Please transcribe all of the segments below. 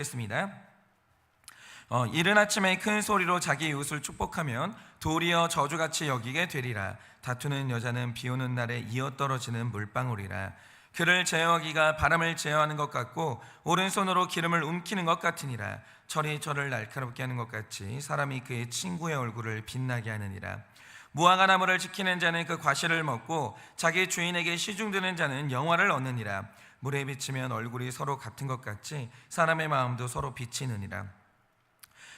겠습니다. 이른 아침에 큰 소리로 자기 이웃을 축복하면 도리어 저주같이 여기게 되리라. 다투는 여자는 비 오는 날에 이어 떨어지는 물방울이라. 그를 제어하기가 바람을 제어하는 것 같고 오른손으로 기름을 움키는 것 같으니라. 철이 저를 날카롭게 하는 것 같이 사람이 그의 친구의 얼굴을 빛나게 하느니라. 무화과 나무를 지키는 자는 그 과실을 먹고 자기 주인에게 시중드는 자는 영화를 얻느니라. 물에 비치면 얼굴이 서로 같은 것 같이 사람의 마음도 서로 비치느니라.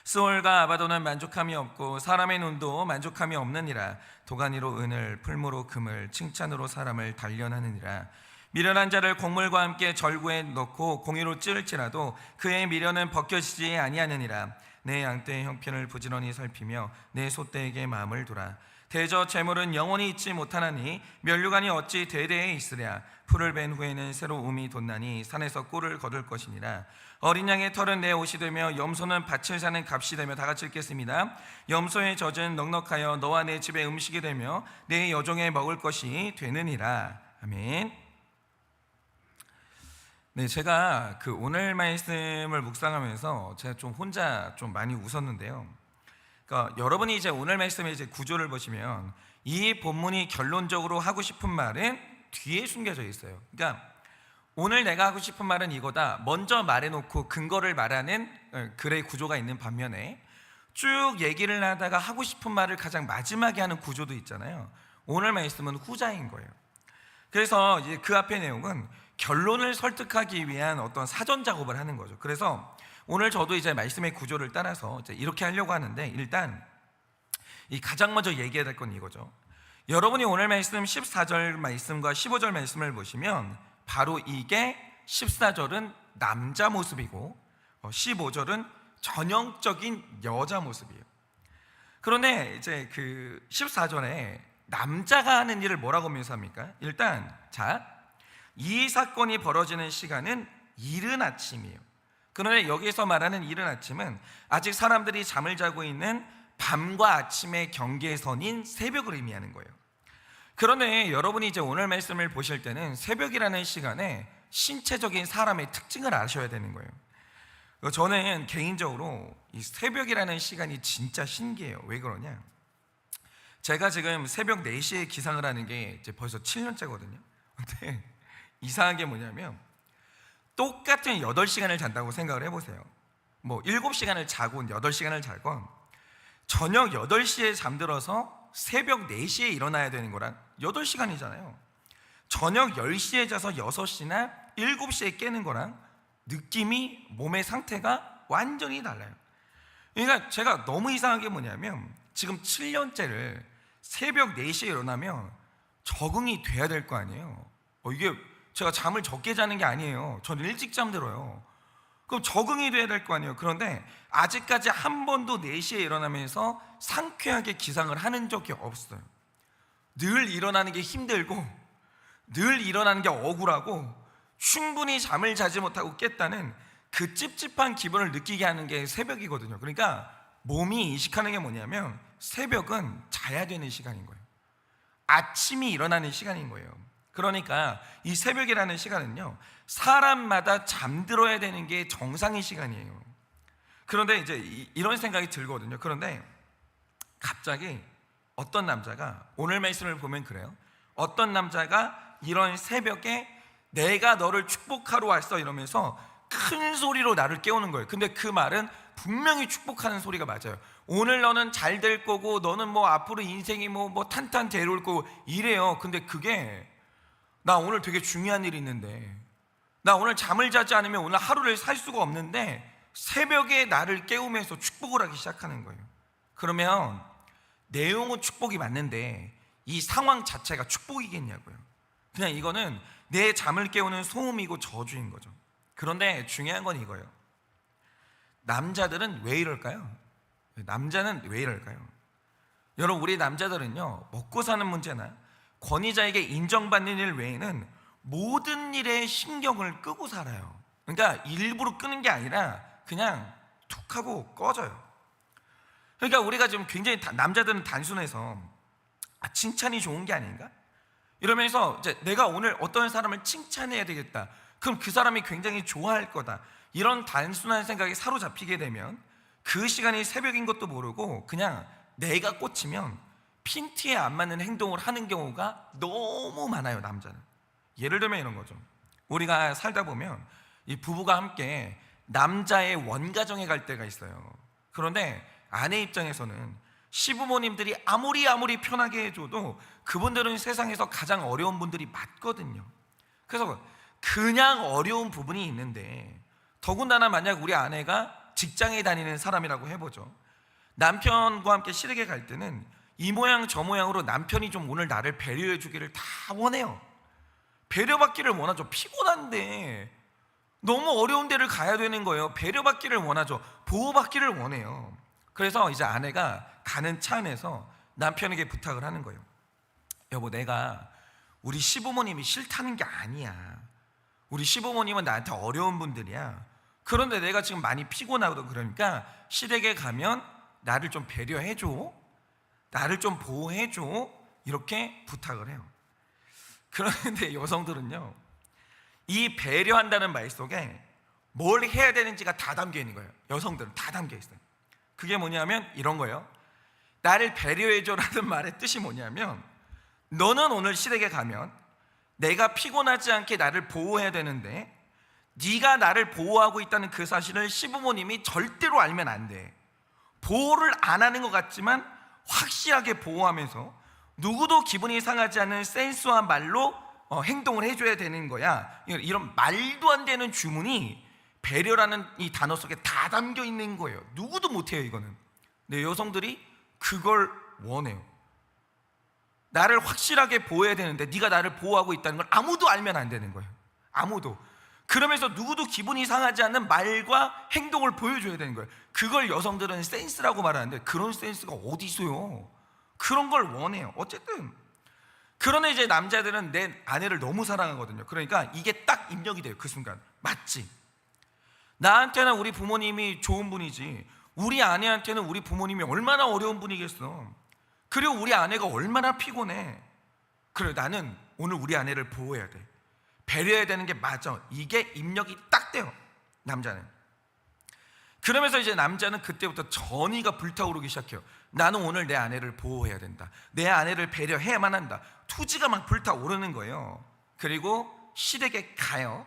스올과 아바도는 만족함이 없고 사람의 눈도 만족함이 없느니라. 도가니로 은을, 풀무로 금을, 칭찬으로 사람을 단련하느니라. 미련한 자를 곡물과 함께 절구에 넣고 공의로 찌를지라도 그의 미련은 벗겨지지 아니하느니라. 내 양떼의 형편을 부지런히 살피며 내 소떼에게 마음을 두라. 대저 재물은 영원히 있지 못하나니 면류관이 어찌 대대에 있으랴. 풀을 벤 후에는 새로 움이 돋나니 산에서 꿀을 거둘 것이니라. 어린 양의 털은 내 옷이 되며 염소는 밭을 사는 값이 되며. 다 같이 읽겠습니다. 염소의 젖은 넉넉하여 너와 내 집의 음식이 되며 내 여종의 먹을 것이 되느니라. 아멘. 네, 제가 오늘 말씀을 묵상하면서 제가 좀 혼자 좀 많이 웃었는데요. 그러니까 여러분이 이제 오늘 말씀의 이제 구조를 보시면 이 본문이 결론적으로 하고 싶은 말은 뒤에 숨겨져 있어요. 그러니까 오늘 내가 하고 싶은 말은 이거다, 먼저 말해놓고 근거를 말하는 글의 구조가 있는 반면에 쭉 얘기를 하다가 하고 싶은 말을 가장 마지막에 하는 구조도 있잖아요. 오늘 말씀은 후자인 거예요. 그래서 이제 그 앞의 내용은 결론을 설득하기 위한 어떤 사전 작업을 하는 거죠. 그래서 오늘 저도 이제 말씀의 구조를 따라서 이제 이렇게 하려고 하는데, 일단 이 가장 먼저 얘기해야 될 건 이거죠. 여러분이 오늘 말씀 14절 말씀과 15절 말씀을 보시면 바로 이게 14절은 남자 모습이고 15절은 전형적인 여자 모습이에요. 그런데 이제 14절에 남자가 하는 일을 뭐라고 묘사합니까? 일단 이 사건이 벌어지는 시간은 이른 아침이에요. 그런데 여기서 말하는 이른 아침은 아직 사람들이 잠을 자고 있는 밤과 아침의 경계선인 새벽을 의미하는 거예요. 그런데 여러분이 이제 오늘 말씀을 보실 때는 새벽이라는 시간에 신체적인 사람의 특징을 아셔야 되는 거예요. 저는 개인적으로 이 새벽이라는 시간이 진짜 신기해요. 왜 그러냐? 제가 지금 새벽 4시에 기상을 하는 게 이제 벌써 7년째거든요. 근데 이상한 게 뭐냐면 똑같은 8시간을 잔다고 생각을 해보세요. 뭐 7시간을 자건 8시간을 자건 저녁 8시에 잠들어서 새벽 4시에 일어나야 되는 거랑 8시간이잖아요. 저녁 10시에 자서 6시나 7시에 깨는 거랑 느낌이, 몸의 상태가 완전히 달라요. 그러니까 제가 너무 이상한 게 뭐냐면 지금 7년째를 새벽 4시에 일어나면 적응이 돼야 될 거 아니에요. 이게 제가 잠을 적게 자는 게 아니에요. 저는 일찍 잠들어요. 그럼 적응이 돼야 될 거 아니에요. 그런데 아직까지 한 번도 4시에 일어나면서 상쾌하게 기상을 하는 적이 없어요. 늘 일어나는 게 힘들고 늘 일어나는 게 억울하고 충분히 잠을 자지 못하고 깼다는 그 찝찝한 기분을 느끼게 하는 게 새벽이거든요. 그러니까 몸이 인식하는 게 뭐냐면 새벽은 자야 되는 시간인 거예요. 아침이 일어나는 시간인 거예요. 그러니까 이 새벽이라는 시간은요, 사람마다 잠들어야 되는 게 정상의 시간이에요. 그런데 이제 이런 생각이 들거든요. 그런데 갑자기 어떤 남자가, 오늘 말씀을 보면 그래요, 어떤 남자가 이런 새벽에 내가 너를 축복하러 왔어 이러면서 큰 소리로 나를 깨우는 거예요. 근데 그 말은 분명히 축복하는 소리가 맞아요. 오늘 너는 잘 될 거고 너는 뭐 앞으로 인생이 뭐 탄탄대로울 거고 이래요. 근데 그게 나 오늘 되게 중요한 일이 있는데, 나 오늘 잠을 자지 않으면 오늘 하루를 살 수가 없는데 새벽에 나를 깨우면서 축복을 하기 시작하는 거예요. 그러면 내용은 축복이 맞는데 이 상황 자체가 축복이겠냐고요. 그냥 이거는 내 잠을 깨우는 소음이고 저주인 거죠. 그런데 중요한 건 이거예요. 남자들은 왜 이럴까요? 남자는 왜 이럴까요? 여러분, 우리 남자들은요, 먹고 사는 문제나 권위자에게 인정받는 일 외에는 모든 일에 신경을 끄고 살아요. 그러니까 일부러 끄는 게 아니라 그냥 툭 하고 꺼져요. 그러니까 우리가 지금 굉장히 남자들은 단순해서 칭찬이 좋은 게 아닌가? 이러면서 이제 내가 오늘 어떤 사람을 칭찬해야 되겠다. 그럼 그 사람이 굉장히 좋아할 거다. 이런 단순한 생각에 사로잡히게 되면 그 시간이 새벽인 것도 모르고 그냥 내가 꽂히면 핀트에 안 맞는 행동을 하는 경우가 너무 많아요, 남자는. 예를 들면 이런 거죠. 우리가 살다 보면 이 부부가 함께 남자의 원가정에 갈 때가 있어요. 그런데 아내 입장에서는 시부모님들이 아무리 편하게 해줘도 그분들은 세상에서 가장 어려운 분들이 맞거든요. 그래서 그냥 어려운 부분이 있는데, 더군다나 만약 우리 아내가 직장에 다니는 사람이라고 해보죠. 남편과 함께 시댁에 갈 때는 이 모양 저 모양으로 남편이 좀 오늘 나를 배려해 주기를 다 원해요. 배려받기를 원하죠. 피곤한데 너무 어려운 데를 가야 되는 거예요. 배려받기를 원하죠. 보호받기를 원해요. 그래서 이제 아내가 가는 차 안에서 남편에게 부탁을 하는 거예요. 여보, 내가 우리 시부모님이 싫다는 게 아니야. 우리 시부모님은 나한테 어려운 분들이야. 그런데 내가 지금 많이 피곤하거든. 그러니까 시댁에 가면 나를 좀 배려해줘, 나를 좀 보호해줘, 이렇게 부탁을 해요. 그런데 여성들은요, 이 배려한다는 말 속에 뭘 해야 되는지가 다 담겨 있는 거예요. 여성들은 다 담겨 있어요. 그게 뭐냐면 이런 거예요. 나를 배려해줘라는 말의 뜻이 뭐냐면, 너는 오늘 시댁에 가면 내가 피곤하지 않게 나를 보호해야 되는데 네가 나를 보호하고 있다는 그 사실을 시부모님이 절대로 알면 안 돼. 보호를 안 하는 것 같지만 확실하게 보호하면서 누구도 기분이 상하지 않는 센스와 말로 행동을 해줘야 되는 거야. 이런 말도 안 되는 주문이 배려라는 이 단어 속에 다 담겨 있는 거예요. 누구도 못해요, 이거는. 근데 여성들이 그걸 원해요. 나를 확실하게 보호해야 되는데 네가 나를 보호하고 있다는 걸 아무도 알면 안 되는 거예요. 아무도. 그러면서 누구도 기분이 상하지 않는 말과 행동을 보여줘야 되는 거예요. 그걸 여성들은 센스라고 말하는데 그런 센스가 어디 있어요? 그런 걸 원해요. 어쨌든. 그러나 이제 남자들은 내 아내를 너무 사랑하거든요. 그러니까 이게 딱 입력이 돼요. 그 순간. 맞지? 나한테는 우리 부모님이 좋은 분이지 우리 아내한테는 우리 부모님이 얼마나 어려운 분이겠어. 그리고 우리 아내가 얼마나 피곤해. 그래, 나는 오늘 우리 아내를 보호해야 돼. 배려해야 되는 게 맞아. 이게 입력이 딱 돼요, 남자는. 그러면서 이제 남자는 그때부터 전의가 불타오르기 시작해요. 나는 오늘 내 아내를 보호해야 된다. 내 아내를 배려해야만 한다. 투지가 막 불타오르는 거예요. 그리고 시댁에 가요.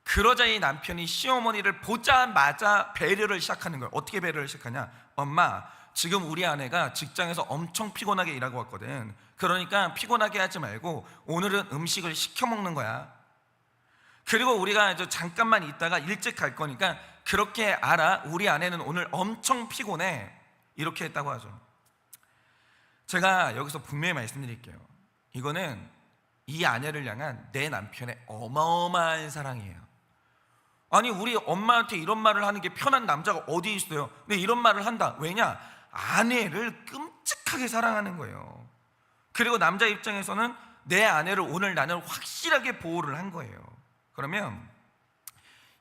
그러자 이 남편이 시어머니를 보자마자 배려를 시작하는 거예요. 어떻게 배려를 시작하냐? 엄마, 지금 우리 아내가 직장에서 엄청 피곤하게 일하고 왔거든. 그러니까 피곤하게 하지 말고 오늘은 음식을 시켜 먹는 거야. 그리고 우리가 잠깐만 있다가 일찍 갈 거니까 그렇게 알아. 우리 아내는 오늘 엄청 피곤해. 이렇게 했다고 하죠. 제가 여기서 분명히 말씀드릴게요. 이거는 이 아내를 향한 내 남편의 어마어마한 사랑이에요. 아니, 우리 엄마한테 이런 말을 하는 게 편한 남자가 어디 있어요? 근데 이런 말을 한다. 왜냐? 아내를 끔찍하게 사랑하는 거예요. 그리고 남자 입장에서는 내 아내를 오늘 나는 확실하게 보호를 한 거예요. 그러면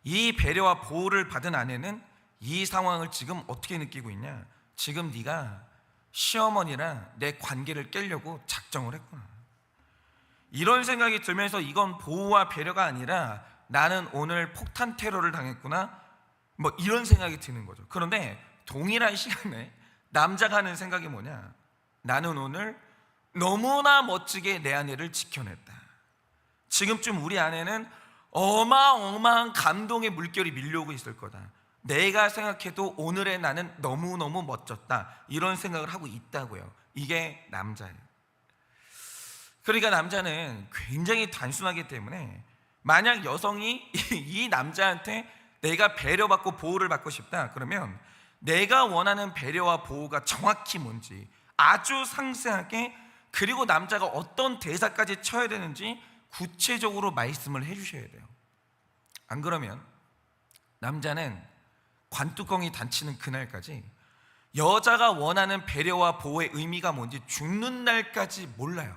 이 배려와 보호를 받은 아내는 이 상황을 지금 어떻게 느끼고 있냐? 지금 네가 시어머니랑 내 관계를 깨려고 작정을 했구나. 이런 생각이 들면서 이건 보호와 배려가 아니라 나는 오늘 폭탄 테러를 당했구나, 뭐 이런 생각이 드는 거죠. 그런데 동일한 시간에 남자가 하는 생각이 뭐냐? 나는 오늘 너무나 멋지게 내 아내를 지켜냈다. 지금쯤 우리 아내는 어마어마한 감동의 물결이 밀려오고 있을 거다. 내가 생각해도 오늘의 나는 너무너무 멋졌다. 이런 생각을 하고 있다고요. 이게 남자예요. 그러니까 남자는 굉장히 단순하기 때문에 만약 여성이 이 남자한테 내가 배려받고 보호를 받고 싶다, 그러면 내가 원하는 배려와 보호가 정확히 뭔지 아주 상세하게, 그리고 남자가 어떤 대사까지 쳐야 되는지 구체적으로 말씀을 해주셔야 돼요. 안 그러면 남자는 관뚜껑이 닫히는 그날까지 여자가 원하는 배려와 보호의 의미가 뭔지 죽는 날까지 몰라요.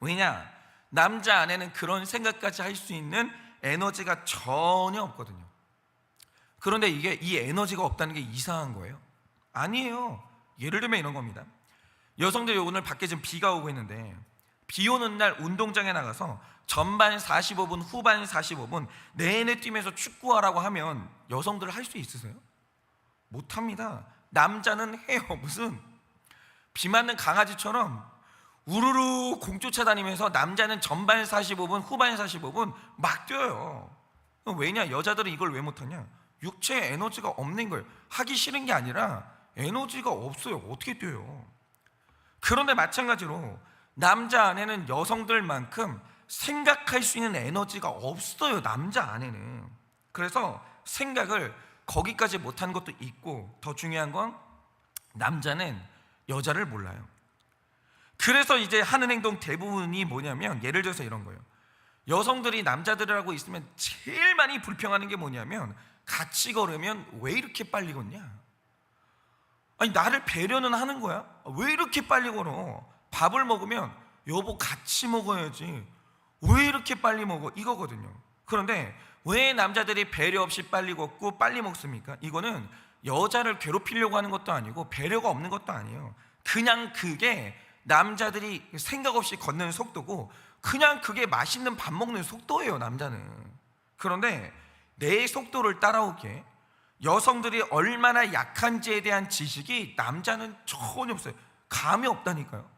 왜냐? 남자 안에는 그런 생각까지 할 수 있는 에너지가 전혀 없거든요. 그런데 이게 이 에너지가 없다는 게 이상한 거예요? 아니에요. 예를 들면 이런 겁니다. 여성들이 오늘 밖에 지금 비가 오고 있는데 비 오는 날 운동장에 나가서 전반 45분, 후반 45분 내내 뛰면서 축구하라고 하면 여성들 할 수 있으세요? 못합니다. 남자는 해요. 무슨 비 맞는 강아지처럼 우르르 공 쫓아다니면서 남자는 전반 45분, 후반 45분 막 뛰어요. 왜냐? 여자들은 이걸 왜 못하냐? 육체에 에너지가 없는 거예요. 하기 싫은 게 아니라 에너지가 없어요. 어떻게 뛰어요? 그런데 마찬가지로 남자 안에는 여성들만큼 생각할 수 있는 에너지가 없어요. 남자 안에는. 그래서 생각을 거기까지 못하는 것도 있고, 더 중요한 건 남자는 여자를 몰라요. 그래서 이제 하는 행동 대부분이 뭐냐면, 예를 들어서 이런 거예요. 여성들이 남자들하고 있으면 제일 많이 불평하는 게 뭐냐면, 같이 걸으면 왜 이렇게 빨리 걷냐? 아니, 나를 배려는 하는 거야? 왜 이렇게 빨리 걸어? 밥을 먹으면 여보 같이 먹어야지, 왜 이렇게 빨리 먹어? 이거거든요. 그런데 왜 남자들이 배려 없이 빨리 걷고 빨리 먹습니까? 이거는 여자를 괴롭히려고 하는 것도 아니고 배려가 없는 것도 아니에요. 그냥 그게 남자들이 생각 없이 걷는 속도고, 그냥 그게 맛있는 밥 먹는 속도예요, 남자는. 그런데 내 속도를 따라오기에 여성들이 얼마나 약한지에 대한 지식이 남자는 전혀 없어요. 감이 없다니까요.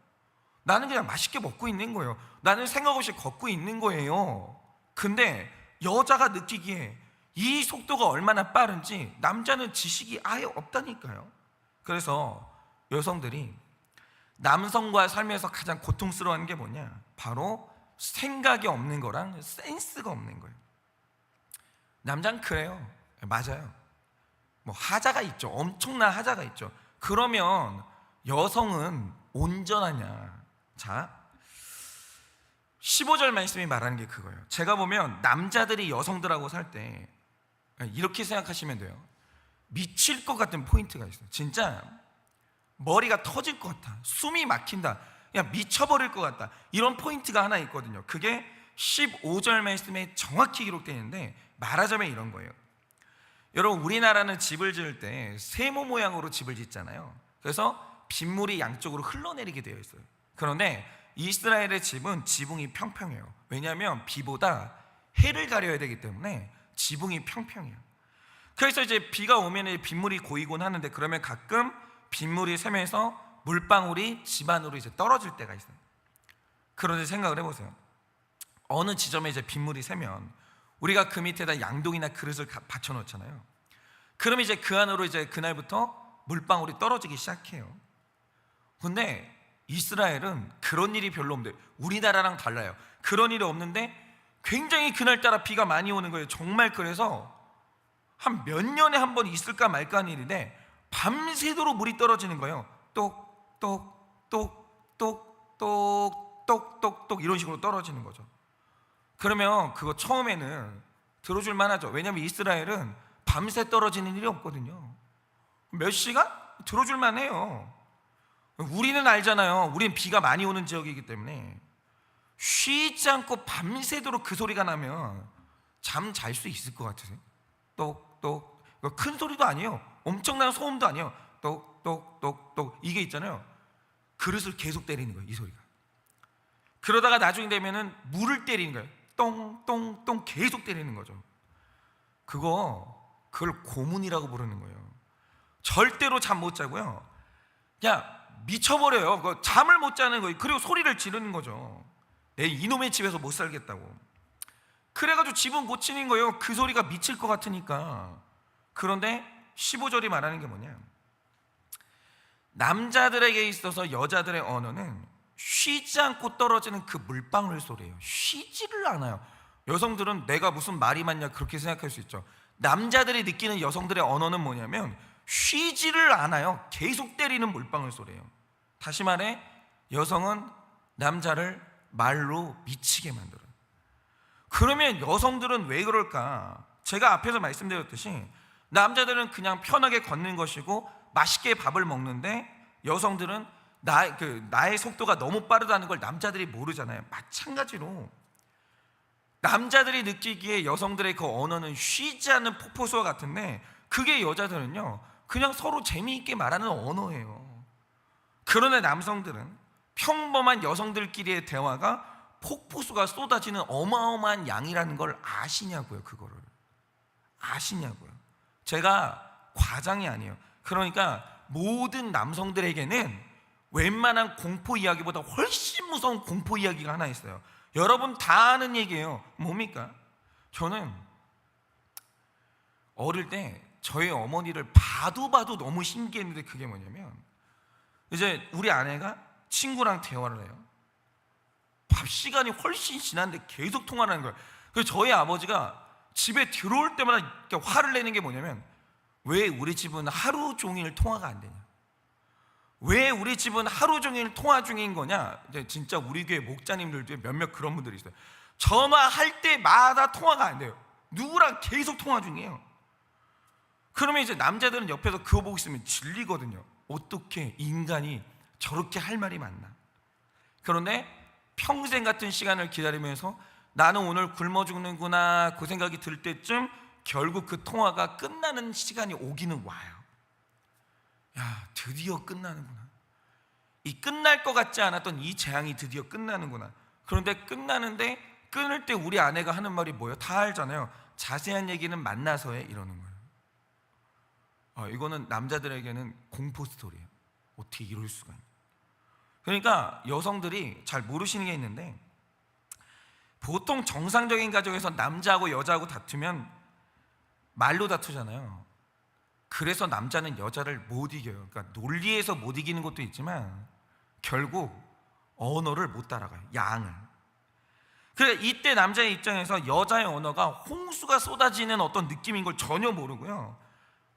나는 그냥 맛있게 먹고 있는 거예요. 나는 생각 없이 걷고 있는 거예요. 근데 여자가 느끼기에 이 속도가 얼마나 빠른지 남자는 지식이 아예 없다니까요. 그래서 여성들이 남성과 살면서 가장 고통스러워하는 게 뭐냐? 바로 생각이 없는 거랑 센스가 없는 거예요. 남자는 그래요. 맞아요. 뭐 하자가 있죠. 엄청난 하자가 있죠. 그러면 여성은 온전하냐? 자, 15절 말씀이 말하는 게 그거예요. 제가 보면 남자들이 여성들하고 살 때 이렇게 생각하시면 돼요. 미칠 것 같은 포인트가 있어요. 진짜 머리가 터질 것 같아, 숨이 막힌다, 그냥 미쳐버릴 것 같다, 이런 포인트가 하나 있거든요. 그게 15절 말씀에 정확히 기록되어 있는데, 말하자면 이런 거예요. 여러분, 우리나라는 집을 지을 때 세모 모양으로 집을 짓잖아요. 그래서 빗물이 양쪽으로 흘러내리게 되어 있어요. 그런데 이스라엘의 집은 지붕이 평평해요. 왜냐하면 비보다 해를 가려야 되기 때문에 지붕이 평평해요. 그래서 이제 비가 오면 빗물이 고이곤 하는데, 그러면 가끔 빗물이 새면서 물방울이 집 안으로 이제 떨어질 때가 있어요. 그런데 생각을 해보세요. 어느 지점에 이제 빗물이 새면 우리가 그 밑에다 양동이나 그릇을 받쳐 놓잖아요. 그럼 이제 그 안으로 이제 그날부터 물방울이 떨어지기 시작해요. 근데 이스라엘은 그런 일이 별로 없는데, 우리나라랑 달라요. 그런 일이 없는데 굉장히 그날따라 비가 많이 오는 거예요. 정말. 그래서 한 몇 년에 한 번 있을까 말까 하는 일인데 밤새도록 물이 떨어지는 거예요. 똑똑똑똑똑똑똑똑 이런 식으로 떨어지는 거죠. 그러면 그거 처음에는 들어줄 만하죠. 왜냐하면 이스라엘은 밤새 떨어지는 일이 없거든요. 몇 시간? 들어줄 만해요. 우리는 알잖아요. 우리는 비가 많이 오는 지역이기 때문에 쉬지 않고 밤새도록 그 소리가 나면 잠 잘 수 있을 것 같으세요? 똑똑. 큰 소리도 아니에요. 엄청난 소음도 아니에요. 똑똑똑똑 이게 있잖아요. 그릇을 계속 때리는 거예요, 이 소리가. 그러다가 나중에 되면은 물을 때리는 거예요. 똥똥똥 계속 때리는 거죠. 그걸 고문이라고 부르는 거예요. 절대로 잠 못 자고요. 그냥 미쳐버려요. 잠을 못 자는 거예요. 그리고 소리를 지르는 거죠. 내 이놈의 집에서 못 살겠다고. 그래가지고 집은 고치는 거예요. 그 소리가 미칠 것 같으니까. 그런데 15절이 말하는 게 뭐냐? 남자들에게 있어서 여자들의 언어는 쉬지 않고 떨어지는 그 물방울 소리예요. 쉬지를 않아요. 여성들은 내가 무슨 말이 많냐 그렇게 생각할 수 있죠. 남자들이 느끼는 여성들의 언어는 뭐냐면 쉬지를 않아요. 계속 때리는 물방울 소리예요. 다시 말해, 여성은 남자를 말로 미치게 만들어요. 그러면 여성들은 왜 그럴까? 제가 앞에서 말씀드렸듯이 남자들은 그냥 편하게 걷는 것이고 맛있게 밥을 먹는데, 여성들은 나의 속도가 너무 빠르다는 걸 남자들이 모르잖아요. 마찬가지로 남자들이 느끼기에 여성들의 그 언어는 쉬지 않는 폭포수와 같은데, 그게 여자들은요 그냥 서로 재미있게 말하는 언어예요. 그러나 남성들은 평범한 여성들끼리의 대화가 폭포수가 쏟아지는 어마어마한 양이라는 걸 아시냐고요. 그거를 아시냐고요. 제가 과장이 아니에요. 그러니까 모든 남성들에게는 웬만한 공포 이야기보다 훨씬 무서운 공포 이야기가 하나 있어요. 여러분 다 아는 얘기예요. 뭡니까? 저는 어릴 때 저희 어머니를 봐도 너무 신기했는데, 그게 뭐냐면 이제 우리 아내가 친구랑 대화를 해요. 밥 시간이 훨씬 지났는데 계속 통화를 하는 거예요. 그래서 저희 아버지가 집에 들어올 때마다 이렇게 화를 내는 게 뭐냐면, 왜 우리 집은 하루 종일 통화가 안 되냐, 왜 우리 집은 하루 종일 통화 중인 거냐. 진짜 우리 교회 목자님들도 몇몇 그런 분들이 있어요. 전화할 때마다 통화가 안 돼요. 누구랑 계속 통화 중이에요. 그러면 이제 남자들은 옆에서 그거 보고 있으면 질리거든요. 어떻게 인간이 저렇게 할 말이 많나. 그런데 평생 같은 시간을 기다리면서 나는 오늘 굶어 죽는구나 그 생각이 들 때쯤 결국 그 통화가 끝나는 시간이 오기는 와요. 야, 드디어 끝나는구나. 이 끝날 것 같지 않았던 이 재앙이 드디어 끝나는구나. 그런데 끝나는데 끊을 때 우리 아내가 하는 말이 뭐예요? 다 알잖아요. 자세한 얘기는 만나서 해, 이러는 거예요. 이거는 남자들에게는 공포 스토리예요. 어떻게 이럴 수가 있나. 그러니까 여성들이 잘 모르시는 게 있는데, 보통 정상적인 가정에서 남자하고 여자하고 다투면 말로 다투잖아요. 그래서 남자는 여자를 못 이겨요. 그러니까 논리에서 못 이기는 것도 있지만 결국 언어를 못 따라가요. 양을. 그래, 이때 남자의 입장에서 여자의 언어가 홍수가 쏟아지는 어떤 느낌인 걸 전혀 모르고요,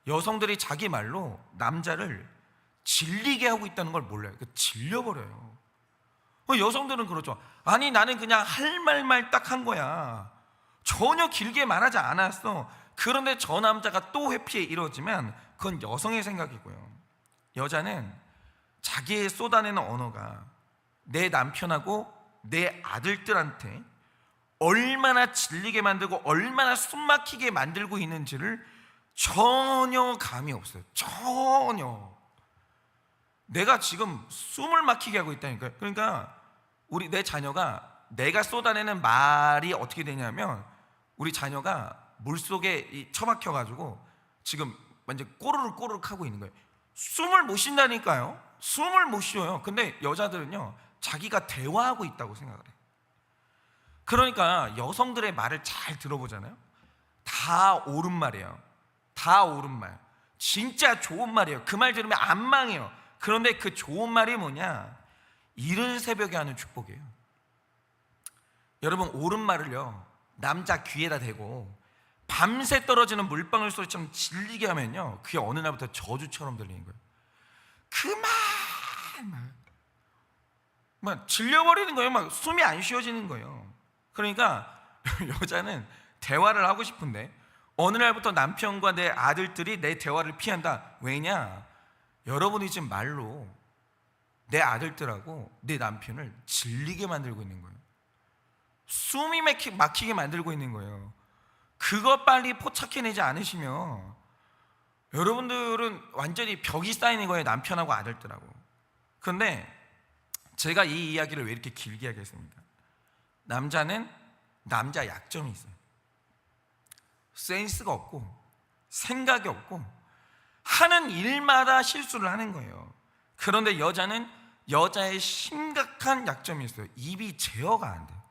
여성들이 자기 말로 남자를 질리게 하고 있다는 걸 몰라요. 그러니까 질려버려요. 여성들은 그러죠. 아니, 나는 그냥 할 말만 딱 한 거야. 전혀 길게 말하지 않았어. 그런데 저 남자가 또 회피해, 이러지만 그건 여성의 생각이고요. 여자는 자기의 쏟아내는 언어가 내 남편하고 내 아들들한테 얼마나 질리게 만들고 얼마나 숨막히게 만들고 있는지를 전혀 감이 없어요. 전혀. 내가 지금 숨을 막히게 하고 있다니까요. 그러니까 내 자녀가, 내가 쏟아내는 말이 어떻게 되냐면, 우리 자녀가 물속에 처박혀가지고 지금 완전 꼬르륵 하고 있는 거예요. 숨을 못 쉰다니까요. 숨을 못 쉬어요. 근데 여자들은요, 자기가 대화하고 있다고 생각을 해요. 그러니까 여성들의 말을 잘 들어보잖아요. 다 옳은 말이에요. 다 옳은 말. 진짜 좋은 말이에요. 그 말 들으면 안 망해요. 그런데 그 좋은 말이 뭐냐? 이른 새벽에 하는 축복이에요. 여러분, 옳은 말을요, 남자 귀에다 대고 밤새 떨어지는 물방울 소리처럼 질리게 하면요, 그게 어느 날부터 저주처럼 들리는 거예요. 그만 막 질려버리는 거예요. 막 숨이 안 쉬어지는 거예요. 그러니까 여자는 대화를 하고 싶은데 어느 날부터 남편과 내 아들들이 내 대화를 피한다. 왜냐? 여러분이 지금 말로 내 아들들하고 내 남편을 질리게 만들고 있는 거예요. 숨이 막히게 만들고 있는 거예요. 그거 빨리 포착해내지 않으시면 여러분들은 완전히 벽이 쌓이는 거예요. 남편하고 아들들하고. 그런데 제가 이 이야기를 왜 이렇게 길게 하겠습니까? 남자는 남자 약점이 있어요. 센스가 없고 생각이 없고 하는 일마다 실수를 하는 거예요. 그런데 여자는 여자의 심각한 약점이 있어요. 입이 제어가 안 돼요.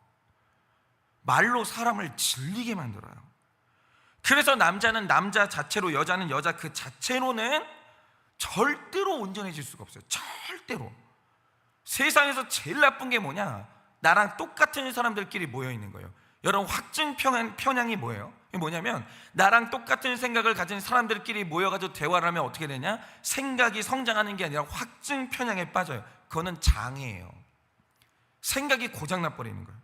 말로 사람을 질리게 만들어요. 그래서 남자는 남자 자체로, 여자는 여자 그 자체로는 절대로 온전해질 수가 없어요. 절대로. 세상에서 제일 나쁜 게 뭐냐? 나랑 똑같은 사람들끼리 모여 있는 거예요. 여러분, 확증 편향이 뭐예요? 이게 뭐냐면, 나랑 똑같은 생각을 가진 사람들끼리 모여가지고 대화를 하면 어떻게 되냐? 생각이 성장하는 게 아니라 확증 편향에 빠져요. 그거는 장애예요. 생각이 고장나 버리는 거예요.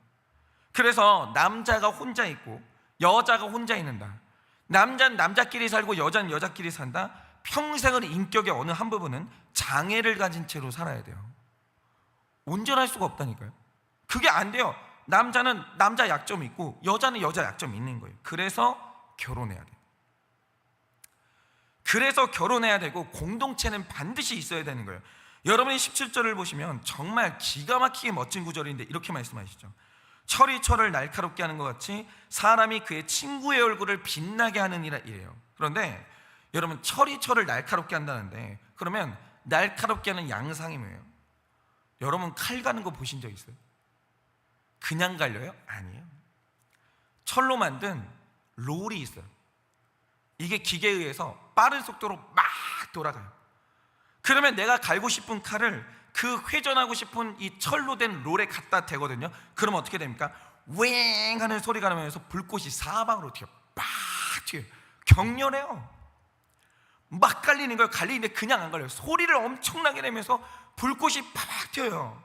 그래서 남자가 혼자 있고 여자가 혼자 있는다. 남자는 남자끼리 살고 여자는 여자끼리 산다. 평생을 인격의 어느 한 부분은 장애를 가진 채로 살아야 돼요. 온전할 수가 없다니까요. 그게 안 돼요. 남자는 남자 약점이 있고 여자는 여자 약점이 있는 거예요. 그래서 결혼해야 돼요. 그래서 결혼해야 되고 공동체는 반드시 있어야 되는 거예요. 여러분이 17절을 보시면 정말 기가 막히게 멋진 구절인데 이렇게 말씀하시죠. 철이 철을 날카롭게 하는 것 같이 사람이 그의 친구의 얼굴을 빛나게 하느니라 이래요. 그런데 여러분, 철이 철을 날카롭게 한다는데 그러면 날카롭게 하는 양상이 뭐예요? 여러분, 칼 가는 거 보신 적 있어요? 그냥 갈려요? 아니에요. 철로 만든 롤이 있어요. 이게 기계에 의해서 빠른 속도로 막 돌아가요. 그러면 내가 갈고 싶은 칼을 그 회전하고 싶은 이 철로 된 롤에 갖다 대거든요. 그럼 어떻게 됩니까? 웽 하는 소리가 나면서 불꽃이 사방으로 튀어요. 막 튀어요. 격렬해요. 막 갈리는 거예요. 갈리는데 그냥 안 갈려요. 소리를 엄청나게 내면서 불꽃이 팍 튀어요.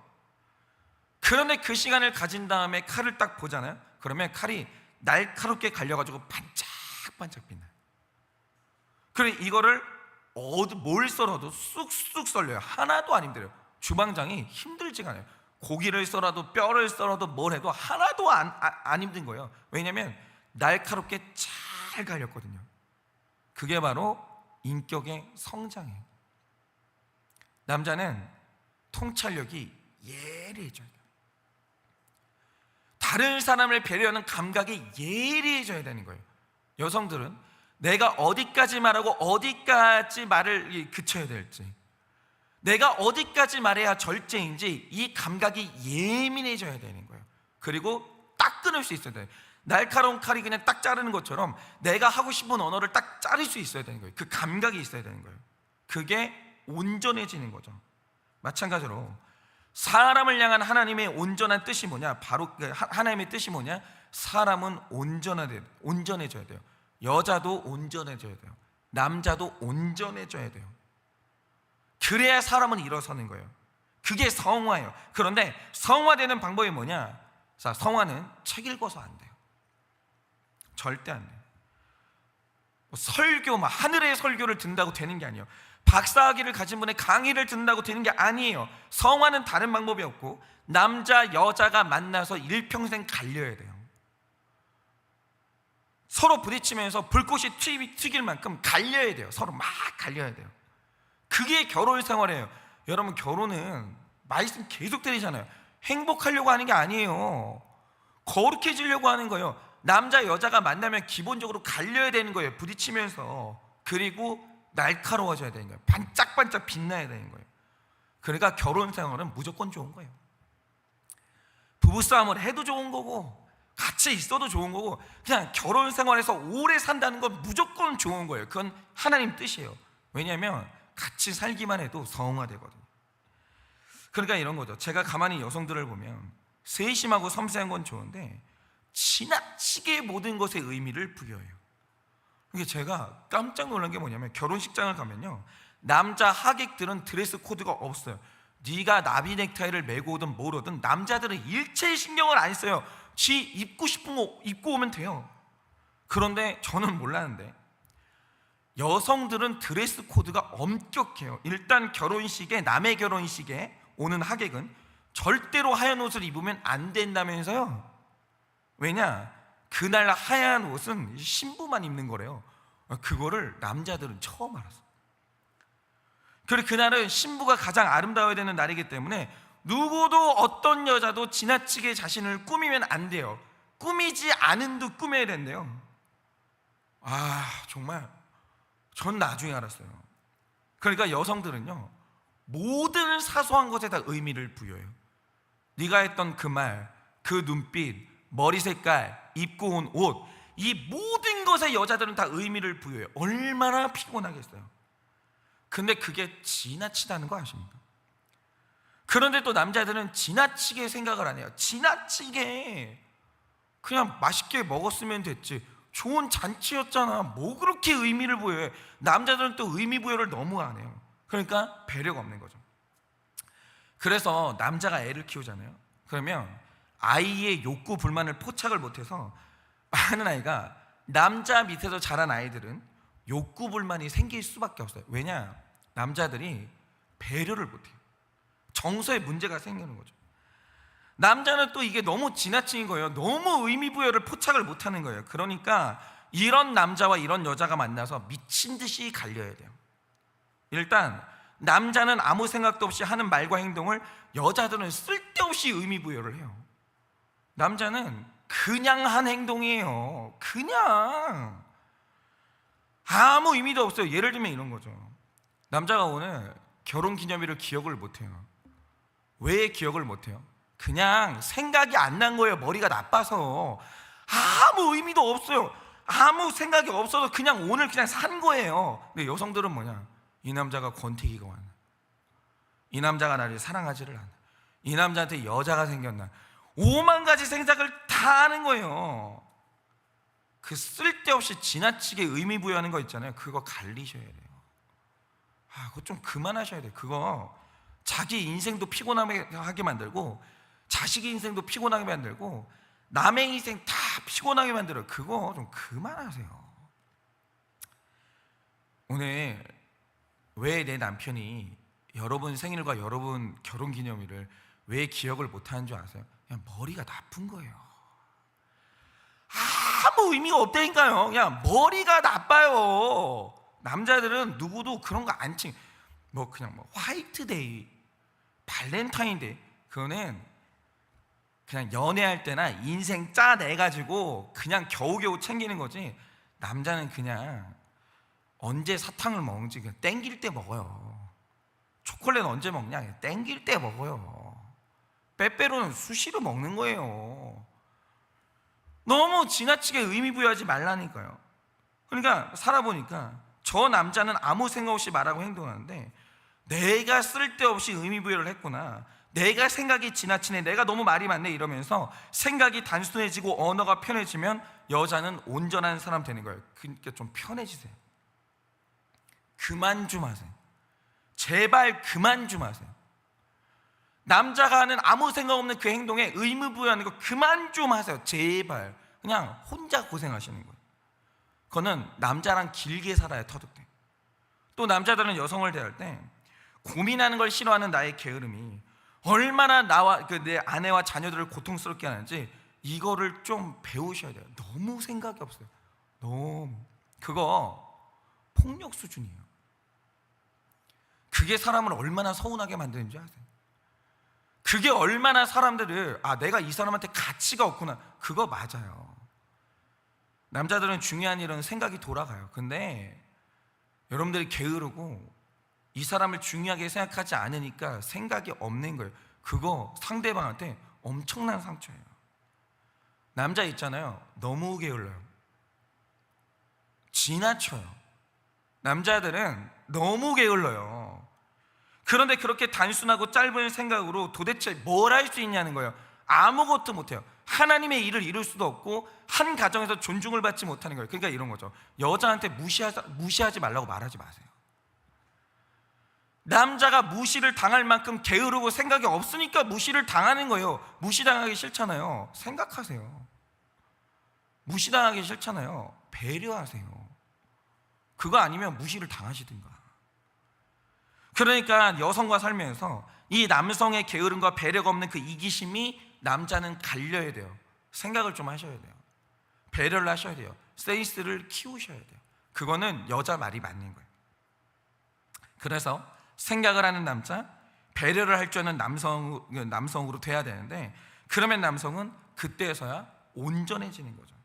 그런데 그 시간을 가진 다음에 칼을 딱 보잖아요. 그러면 칼이 날카롭게 갈려가지고 반짝반짝 빛나요. 그래, 이거를 뭘 썰어도 쑥쑥 썰려요. 하나도 안 힘들어요. 주방장이 힘들지가 않아요. 고기를 썰어도 뼈를 썰어도 뭘 해도 하나도 안 힘든 거예요. 왜냐하면 날카롭게 잘 갈렸거든요. 그게 바로 인격의 성장이에요. 남자는 통찰력이 예리해져야 돼요. 다른 사람을 배려하는 감각이 예리해져야 되는 거예요. 여성들은 내가 어디까지 말하고 어디까지 말을 그쳐야 될지, 내가 어디까지 말해야 절제인지 이 감각이 예민해져야 되는 거예요. 그리고 딱 끊을 수 있어야 돼요. 날카로운 칼이 그냥 딱 자르는 것처럼 내가 하고 싶은 언어를 딱 자를 수 있어야 되는 거예요. 그 감각이 있어야 되는 거예요. 그게 온전해지는 거죠. 마찬가지로 사람을 향한 하나님의 온전한 뜻이 뭐냐? 바로 하나님의 뜻이 뭐냐? 사람은 온전해져야 돼요. 여자도 온전해져야 돼요. 남자도 온전해져야 돼요. 그래야 사람은 일어서는 거예요. 그게 성화예요. 그런데 성화되는 방법이 뭐냐? 자, 성화는 책 읽어서 안 돼요. 절대 안 돼요. 설교, 하늘의 설교를 듣는다고 되는 게 아니에요. 박사학위를 가진 분의 강의를 듣는다고 되는 게 아니에요. 성화는 다른 방법이 없고 남자 여자가 만나서 일평생 갈려야 돼요. 서로 부딪히면서 불꽃이 튀길 만큼 갈려야 돼요. 서로 막 갈려야 돼요. 그게 결혼 생활이에요. 여러분, 결혼은 말씀 계속 드리잖아요. 행복하려고 하는 게 아니에요. 거룩해지려고 하는 거예요. 남자 여자가 만나면 기본적으로 갈려야 되는 거예요. 부딪히면서. 그리고 날카로워져야 되는 거예요. 반짝반짝 빛나야 되는 거예요. 그러니까 결혼 생활은 무조건 좋은 거예요. 부부싸움을 해도 좋은 거고 같이 있어도 좋은 거고, 그냥 결혼 생활에서 오래 산다는 건 무조건 좋은 거예요. 그건 하나님 뜻이에요. 왜냐하면 같이 살기만 해도 성화되거든요. 그러니까 이런 거죠. 제가 가만히 여성들을 보면 세심하고 섬세한 건 좋은데 지나치게 모든 것에 의미를 부여해요. 이게 제가 깜짝 놀란 게 뭐냐면, 결혼식장을 가면요, 남자 하객들은 드레스 코드가 없어요. 네가 나비 넥타이를 메고 오든 뭘 오든 남자들은 일체의 신경을 안 써요. 지 입고 싶은 거 입고 오면 돼요. 그런데 저는 몰랐는데 여성들은 드레스 코드가 엄격해요. 일단 결혼식에, 남의 결혼식에 오는 하객은 절대로 하얀 옷을 입으면 안 된다면서요. 왜냐? 그날 하얀 옷은 신부만 입는 거래요. 그거를 남자들은 처음 알았어요. 그리고 그날은 신부가 가장 아름다워야 되는 날이기 때문에 누구도 어떤 여자도 지나치게 자신을 꾸미면 안 돼요. 꾸미지 않은 듯 꾸며야 된대요. 정말 전 나중에 알았어요. 그러니까 여성들은요, 모든 사소한 것에 다 의미를 부여해요. 네가 했던 그 말, 그 눈빛, 머리 색깔, 입고 온 옷, 이 모든 것에 여자들은 다 의미를 부여해요. 얼마나 피곤하겠어요. 근데 그게 지나치다는 거 아십니까? 그런데 또 남자들은 지나치게 생각을 안 해요. 지나치게 그냥 맛있게 먹었으면 됐지, 좋은 잔치였잖아, 뭐 그렇게 의미를 부여해. 남자들은 또 의미 부여를 너무 안 해요. 그러니까 배려가 없는 거죠. 그래서 남자가 애를 키우잖아요. 그러면 아이의 욕구 불만을 포착을 못해서 많은 아이가, 남자 밑에서 자란 아이들은 욕구 불만이 생길 수밖에 없어요. 왜냐? 남자들이 배려를 못해요. 정서에 문제가 생기는 거죠. 남자는 또 이게 너무 지나친 거예요. 너무 의미 부여를 포착을 못하는 거예요. 그러니까 이런 남자와 이런 여자가 만나서 미친 듯이 갈려야 돼요. 일단 남자는 아무 생각도 없이 하는 말과 행동을 여자들은 쓸데없이 의미 부여를 해요. 남자는 그냥 한 행동이에요. 그냥 아무 의미도 없어요. 예를 들면 이런 거죠. 남자가 오늘 결혼기념일을 기억을 못해요. 왜 기억을 못해요? 그냥 생각이 안 난 거예요. 머리가 나빠서. 아무 의미도 없어요. 아무 생각이 없어서 그냥 오늘 그냥 산 거예요. 근데 여성들은 뭐냐? 이 남자가 권태기가 왔나? 이 남자가 나를 사랑하지를 않아. 이 남자한테 여자가 생겼나? 5만 가지 생각을 다 하는 거예요. 그 쓸데없이 지나치게 의미 부여하는 거 있잖아요. 그거 갈리셔야 돼요. 그거 좀 그만하셔야 돼요. 그거 자기 인생도 피곤하게 만들고 자식의 인생도 피곤하게 만들고 남의 인생 다 피곤하게 만들어요. 그거 좀 그만하세요. 오늘 왜 내 남편이 여러분 생일과 여러분 결혼기념일을 왜 기억을 못하는 줄 아세요? 그냥 머리가 나쁜 거예요. 아무 의미가 없다니까요. 그냥 머리가 나빠요. 남자들은 누구도 그런 거 안 챙겨. 그냥 화이트데이, 발렌타인데이, 그거는 그냥 연애할 때나 인생 짜내가지고 그냥 겨우겨우 챙기는 거지. 남자는 그냥 언제 사탕을 먹는지 그냥 땡길 때 먹어요. 초콜릿 언제 먹냐? 그냥 땡길 때 먹어요. 빼빼로는 수시로 먹는 거예요. 너무 지나치게 의미 부여하지 말라니까요. 그러니까 살아보니까 저 남자는 아무 생각 없이 말하고 행동하는데 내가 쓸데없이 의미 부여를 했구나, 내가 생각이 지나치네, 내가 너무 말이 많네 이러면서 생각이 단순해지고 언어가 편해지면 여자는 온전한 사람 되는 거예요. 그러니까 좀 편해지세요. 그만 좀 하세요. 제발 그만 좀 하세요. 남자가 하는 아무 생각 없는 그 행동에 의미 부여하는 거 그만 좀 하세요. 제발. 그냥 혼자 고생하시는 거예요. 그거는 남자랑 길게 살아야 터득돼. 또 남자들은 여성을 대할 때 고민하는 걸 싫어하는 나의 게으름이 얼마나 나와 내 아내와 자녀들을 고통스럽게 하는지 이거를 좀 배우셔야 돼요. 너무 생각이 없어요. 너무. 그거 폭력 수준이에요. 그게 사람을 얼마나 서운하게 만드는지 아세요? 그게 얼마나 사람들을 내가 이 사람한테 가치가 없구나. 그거 맞아요. 남자들은 중요한 일은 생각이 돌아가요. 근데 여러분들이 게으르고 이 사람을 중요하게 생각하지 않으니까 생각이 없는 거예요. 그거 상대방한테 엄청난 상처예요. 남자 있잖아요. 너무 게을러요. 지나쳐요. 남자들은 너무 게을러요. 그런데 그렇게 단순하고 짧은 생각으로 도대체 뭘 할 수 있냐는 거예요. 아무것도 못해요. 하나님의 일을 이룰 수도 없고 한 가정에서 존중을 받지 못하는 거예요. 그러니까 이런 거죠. 여자한테 무시하지 말라고 말하지 마세요. 남자가 무시를 당할 만큼 게으르고 생각이 없으니까 무시를 당하는 거예요. 무시당하기 싫잖아요. 생각하세요. 무시당하기 싫잖아요. 배려하세요. 그거 아니면 무시를 당하시든가. 그러니까 여성과 살면서 이 남성의 게으름과 배려가 없는 그 이기심이 남자는 갈려야 돼요. 생각을 좀 하셔야 돼요. 배려를 하셔야 돼요. 센스를 키우셔야 돼요. 그거는 여자 말이 맞는 거예요. 그래서 생각을 하는 남자, 배려를 할 줄 아는 남성으로 돼야 되는데, 그러면 남성은 그때서야 온전해지는 거죠.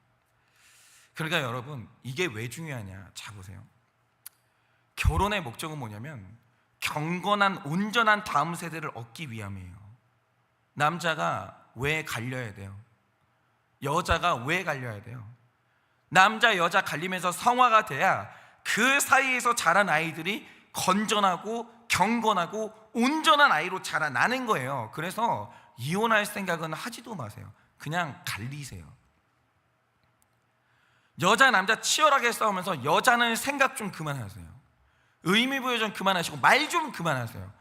그러니까 여러분, 이게 왜 중요하냐? 자 보세요. 결혼의 목적은 뭐냐면 경건한 온전한 다음 세대를 얻기 위함이에요. 남자가 왜 갈려야 돼요? 여자가 왜 갈려야 돼요? 남자 여자 갈리면서 성화가 돼야 그 사이에서 자란 아이들이 건전하고 경건하고 온전한 아이로 자라나는 거예요. 그래서 이혼할 생각은 하지도 마세요. 그냥 갈리세요. 여자 남자 치열하게 싸우면서 여자는 생각 좀 그만하세요. 의미 부여 좀 그만하시고 말 좀 그만하세요.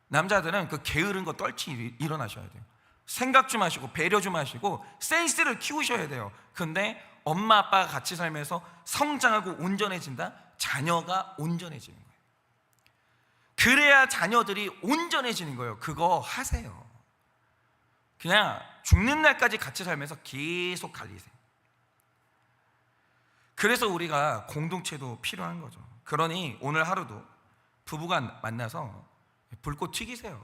남자들은 그 게으른 거 떨치 일어나셔야 돼요. 생각 좀 하시고 배려 좀 하시고 센스를 키우셔야 돼요. 근데 엄마 아빠가 같이 살면서 성장하고 온전해진다? 자녀가 온전해지는 거예요. 그래야 자녀들이 온전해지는 거예요. 그거 하세요. 그냥 죽는 날까지 같이 살면서 계속 갈리세요. 그래서 우리가 공동체도 필요한 거죠. 그러니 오늘 하루도 부부가 만나서 불꽃 튀기세요.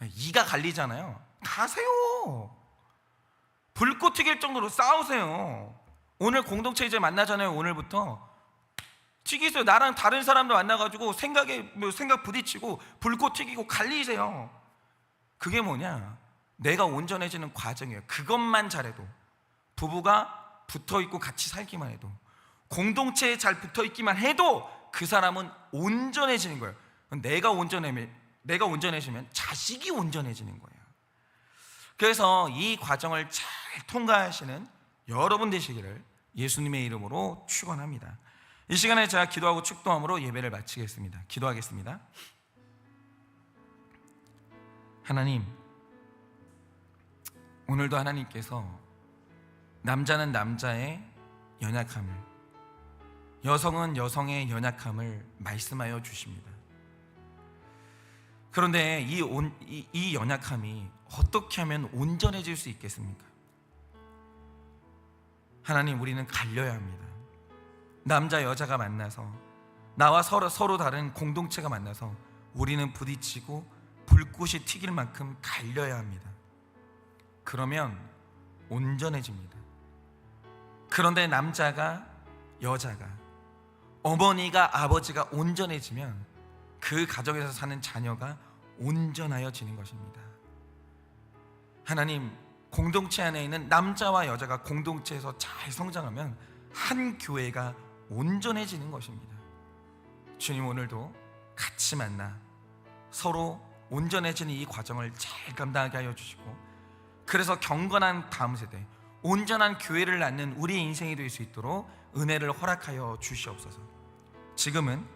이가 갈리잖아요. 가세요. 불꽃 튀길 정도로 싸우세요. 오늘 공동체 이제 만나잖아요. 오늘부터 튀기세요. 나랑 다른 사람도 만나가지고 생각 부딪히고 불꽃 튀기고 갈리세요. 그게 뭐냐? 내가 온전해지는 과정이에요. 그것만 잘해도, 부부가 붙어있고 같이 살기만 해도, 공동체에 잘 붙어있기만 해도 그 사람은 온전해지는 거예요. 내가 온전해지면 자식이 온전해지는 거예요. 그래서 이 과정을 잘 통과하시는 여러분 되시기를 예수님의 이름으로 축원합니다. 이 시간에 제가 기도하고 축도함으로 예배를 마치겠습니다. 기도하겠습니다. 하나님, 오늘도 하나님께서 남자는 남자의 연약함을, 여성은 여성의 연약함을 말씀하여 주십니다. 그런데 이 연약함이 어떻게 하면 온전해질 수 있겠습니까? 하나님, 우리는 갈려야 합니다. 남자 여자가 만나서, 나와 서로 다른 공동체가 만나서 우리는 부딪히고 불꽃이 튀길 만큼 갈려야 합니다. 그러면 온전해집니다. 그런데 남자가 여자가, 어머니가 아버지가 온전해지면 그 가정에서 사는 자녀가 온전하여지는 것입니다. 하나님, 공동체 안에 있는 남자와 여자가 공동체에서 잘 성장하면 한 교회가 온전해지는 것입니다. 주님, 오늘도 같이 만나 서로 온전해지는 이 과정을 잘 감당하게 하여 주시고, 그래서 경건한 다음 세대, 온전한 교회를 낳는 우리 인생이 될 수 있도록 은혜를 허락하여 주시옵소서. 지금은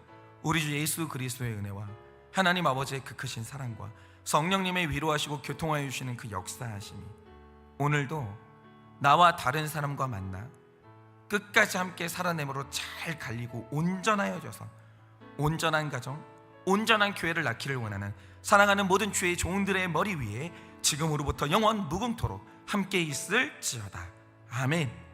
우리 주 예수 그리스도의 은혜와 하나님 아버지의 그 크신 사랑과 성령님의 위로하시고 교통하여 주시는 그 역사하심이 오늘도 나와 다른 사람과 만나 끝까지 함께 살아내므로 잘 갈리고 온전하여져서 온전한 가정, 온전한 교회를 낳기를 원하는 사랑하는 모든 주의 종들의 머리 위에 지금으로부터 영원 무궁토록 함께 있을지어다. 아멘.